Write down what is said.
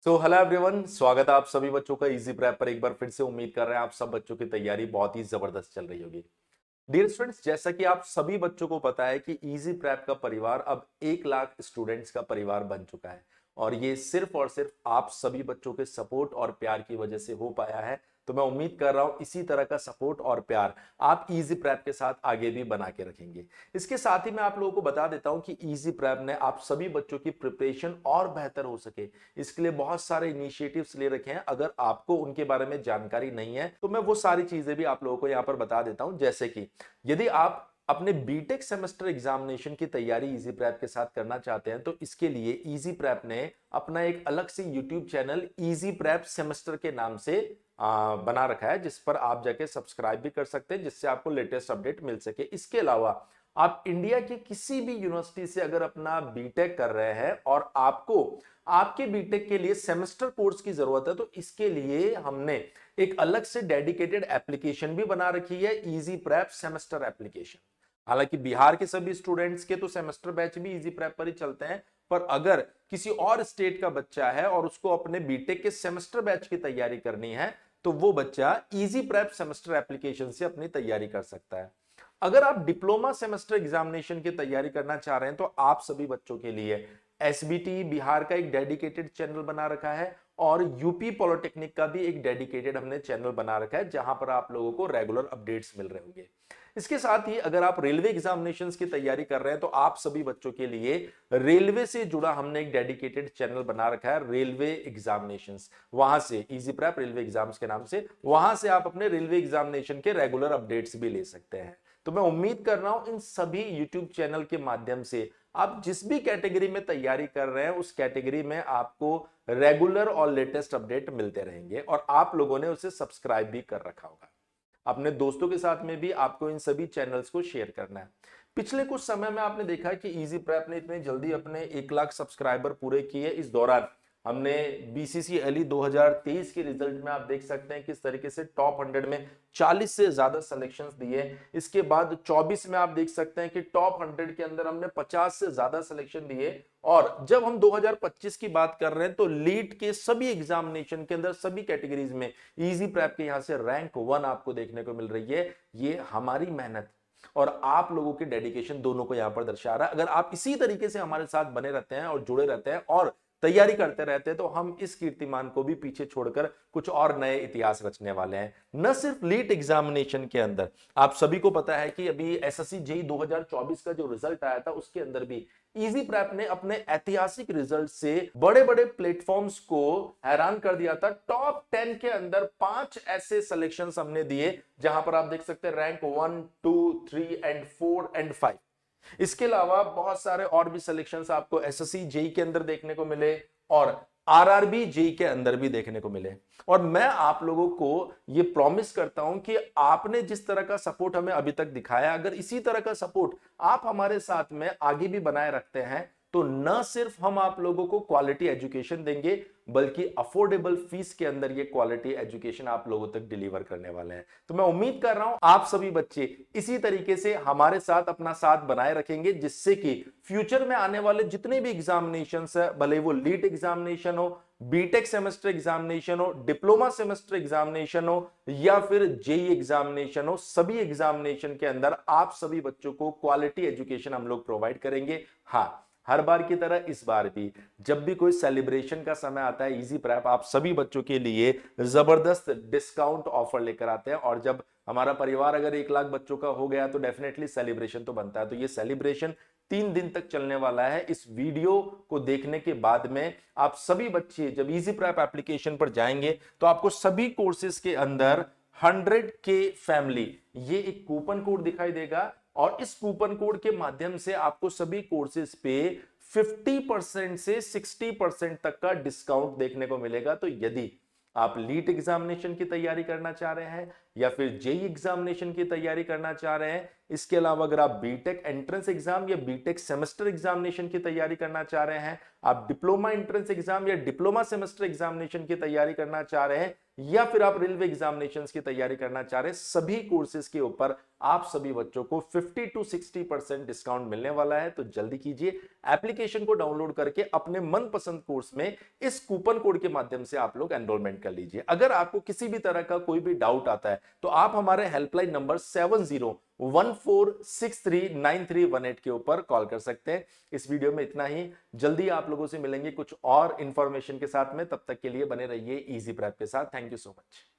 Hello everyone, स्वागत है आप सभी बच्चों का इजी प्रेप पर। एक बार फिर से उम्मीद कर रहे हैं आप सब बच्चों की तैयारी बहुत ही जबरदस्त चल रही होगी। डियर स्टूडेंट्स, जैसा कि आप सभी बच्चों को पता है कि इजी प्रेप का परिवार अब 1 लाख स्टूडेंट्स का परिवार बन चुका है और ये सिर्फ और सिर्फ आप सभी बच्चों के सपोर्ट और प्यार की वजह से हो पाया है। तो मैं उम्मीद कर रहा हूं इसी तरह का सपोर्ट और प्यार आप इजी प्रेप के साथ आगे भी बना के रखेंगे। इसके साथ ही मैं आप लोगों को बता देता हूं कि इजी प्रेप ने आप सभी बच्चों की प्रिपरेशन और बेहतर हो सके, इसके लिए बहुत सारे इनिशिएटिव्स ले रखे हैं। अगर आपको उनके बारे में जानकारी नहीं है तो मैं वो सारी चीजें भी आप लोगों को यहां पर बता देता हूं। जैसे कि यदि आप अपने बीटेक सेमेस्टर एग्जामिनेशन की तैयारी इजी प्रेप के साथ करना चाहते हैं तो इसके लिए इजी प्रेप ने अपना एक अलग से YouTube channel easy prep semester के नाम से बना रखा है, जिस पर आप जाके सब्सक्राइब भी कर सकते हैं, जिससे आपको लेटेस्ट अपडेट मिल सके। इसके अलावा आप इंडिया की किसी भी यूनिवर्सिटी से अगर अपना बीटेक कर रहे हैं और आपको आपके बीटेक के लिए सेमेस्टर कोर्स की जरूरत है तो इसके लिए हमने एक अलग से डेडिकेटेड एप्लीकेशन भी बना रखी है, इजी प्रेप सेमेस्टर एप्लीकेशन। हालांकि बिहार के सभी स्टूडेंट्स के तो सेमेस्टर बैच भी इजी प्रेप पर ही चलते हैं, पर अगर किसी और स्टेट का बच्चा है और उसको अपने बीटेक के सेमेस्टर बैच की तैयारी करनी है तो वो बच्चा इजी प्रेप सेमेस्टर एप्लीकेशन से अपनी तैयारी कर सकता है। अगर आप डिप्लोमा सेमेस्टर एग्जामिनेशन की तैयारी करना चाह रहे हैं तो आप सभी बच्चों के लिए एसबीटी बिहार का एक डेडिकेटेड चैनल बना रखा है और यूपी पॉलिटेक्निक का भी एक डेडिकेटेड हमने चैनल बना रखा है, जहां पर आप लोगों को रेगुलर अपडेट्स मिल रहे होंगे। इसके साथ ही अगर आप रेलवे एग्जामिनेशंस की तैयारी कर रहे हैं तो आप सभी बच्चों के लिए रेलवे से जुड़ा हमने एक डेडिकेटेड चैनल बना रखा है, रेलवे एग्जामिनेशंस। वहां से इजी प्रेप रेलवे एग्जाम्स के नाम से, वहां से आप अपने रेलवे एग्जामिनेशन के रेगुलर अपडेट्स भी ले सकते हैं। तो मैं उम्मीद कर रहा हूं इन सभी यूट्यूब चैनल के माध्यम से आप जिस भी कैटेगरी में तैयारी कर रहे हैं उस कैटेगरी में आपको रेगुलर और लेटेस्ट अपडेट मिलते रहेंगे और आप लोगों ने उसे सब्सक्राइब भी कर रखा होगा। अपने दोस्तों के साथ में भी आपको इन सभी चैनल्स को शेयर करना है। पिछले कुछ समय में आपने देखा कि इजी प्रेप ने इतने जल्दी अपने 1 लाख सब्सक्राइबर पूरे किए। इस दौरान हमने बीसीसीएलई 2023 के रिजल्ट में आप देख सकते हैं किस तरीके से टॉप 100 में 40 से ज्यादा सिलेक्शंस दिए। इसके बाद 24 में आप देख सकते हैं कि टॉप 100 के अंदर हमने 50 से ज्यादा सिलेक्शन दिए। और जब हम 2025 की बात कर रहे हैं तो लीड के सभी एग्जामिनेशन के अंदर सभी कैटेगरीज में इजी प्रेप के यहां से रैंक 1 आपको देखने को मिल रही है। ये हमारी मेहनत और आप लोगों के डेडिकेशन दोनों को यहां पर दर्शा रहा है। अगर आप इसी तरीके से हमारे साथ बने रहते हैं और जुड़े रहते हैं और तैयारी करते रहते हैं तो हम इस कीर्तिमान को भी पीछे छोड़कर कुछ और नए इतिहास रचने वाले हैं। न सिर्फ लीट एग्जामिनेशन के अंदर, आप सभी को पता है कि अभी एसएससी जेईई 2024 का जो रिजल्ट आया था उसके अंदर भी इजी प्रेप ने अपने ऐतिहासिक रिजल्ट से बड़े बड़े प्लेटफॉर्म्स को हैरान कर दिया था। टॉप 10 के अंदर 5 ऐसे सिलेक्शंस हमने दिए जहां पर आप देख सकते हैं रैंक 1, 2, 3 एंड 4 एंड 5। इसके अलावा बहुत सारे और भी सिलेक्शंस आपको एसएससी जेई के अंदर देखने को मिले और आरआरबी जेई के अंदर भी देखने को मिले। और मैं आप लोगों को यह प्रॉमिस करता हूं कि आपने जिस तरह का सपोर्ट हमें अभी तक दिखाया, अगर इसी तरह का सपोर्ट आप हमारे साथ में आगे भी बनाए रखते हैं तो न सिर्फ हम आप लोगों को क्वालिटी एजुकेशन देंगे बल्कि अफोर्डेबल फीस के अंदर ये क्वालिटी एजुकेशन आप लोगों तक डिलीवर करने वाले हैं। तो मैं उम्मीद कर रहा हूं आप सभी बच्चे इसी तरीके से हमारे साथ अपना साथ बनाए रखेंगे, जिससे कि फ्यूचर में आने वाले जितने भी एग्जामिनेशन है, भले वो लीट एग्जामिनेशन हो, बीटेक सेमेस्टर एग्जामिनेशन हो, डिप्लोमा सेमेस्टर एग्जामिनेशन हो या फिर जेई एग्जामिनेशन हो, सभी एग्जामिनेशन के अंदर आप सभी बच्चों को क्वालिटी एजुकेशन हम लोग प्रोवाइड करेंगे। हाँ, हर बार की तरह इस बार भी जब भी कोई सेलिब्रेशन का समय आता है इजी प्रेप आप सभी बच्चों के लिए जबरदस्त डिस्काउंट ऑफर लेकर आते हैं। और जब हमारा परिवार अगर 1 लाख बच्चों का हो गया तो डेफिनेटली सेलिब्रेशन तो बनता है। तो ये सेलिब्रेशन 3 दिन तक चलने वाला है। इस वीडियो को देखने के बाद में आप सभी बच्चे जब इजी प्रेप एप्लीकेशन पर जाएंगे तो आपको सभी कोर्सेज के अंदर 100K फैमिली ये एक कूपन कोड दिखाई देगा और इस कूपन कोड के माध्यम से आपको सभी कोर्सेज पे 50% से 60% तक का डिस्काउंट देखने को मिलेगा। तो यदि आप लीट एग्जामिनेशन की तैयारी करना चाह रहे हैं या फिर जेई एग्जामिनेशन की तैयारी करना चाह रहे हैं, इसके अलावा अगर आप बीटेक एंट्रेंस एग्जाम या बीटेक सेमेस्टर एग्जामिनेशन की तैयारी करना चाह रहे हैं, आप डिप्लोमा एंट्रेंस एग्जाम या डिप्लोमा सेमेस्टर एग्जामिनेशन की तैयारी करना चाह रहे हैं, या फिर आप रेलवे एग्जामिनेशंस की तैयारी करना चाह रहे हैं, सभी कोर्सेज के ऊपर आप सभी बच्चों को 50 to 60% डिस्काउंट मिलने वाला है। तो जल्दी कीजिए, एप्लीकेशन को डाउनलोड करके अपने मनपसंद कोर्स में इस कूपन कोड के माध्यम से आप लोग एनरोलमेंट कर लीजिए। अगर आपको किसी भी तरह का कोई भी डाउट आता है तो आप हमारे हेल्पलाइन नंबर 7014639318 के ऊपर कॉल कर सकते हैं। इस वीडियो में इतना ही, जल्दी आप लोगों से मिलेंगे कुछ और इंफॉर्मेशन के साथ में। तब तक के लिए बने रहिए इजी प्रेप के साथ। Thank you so much.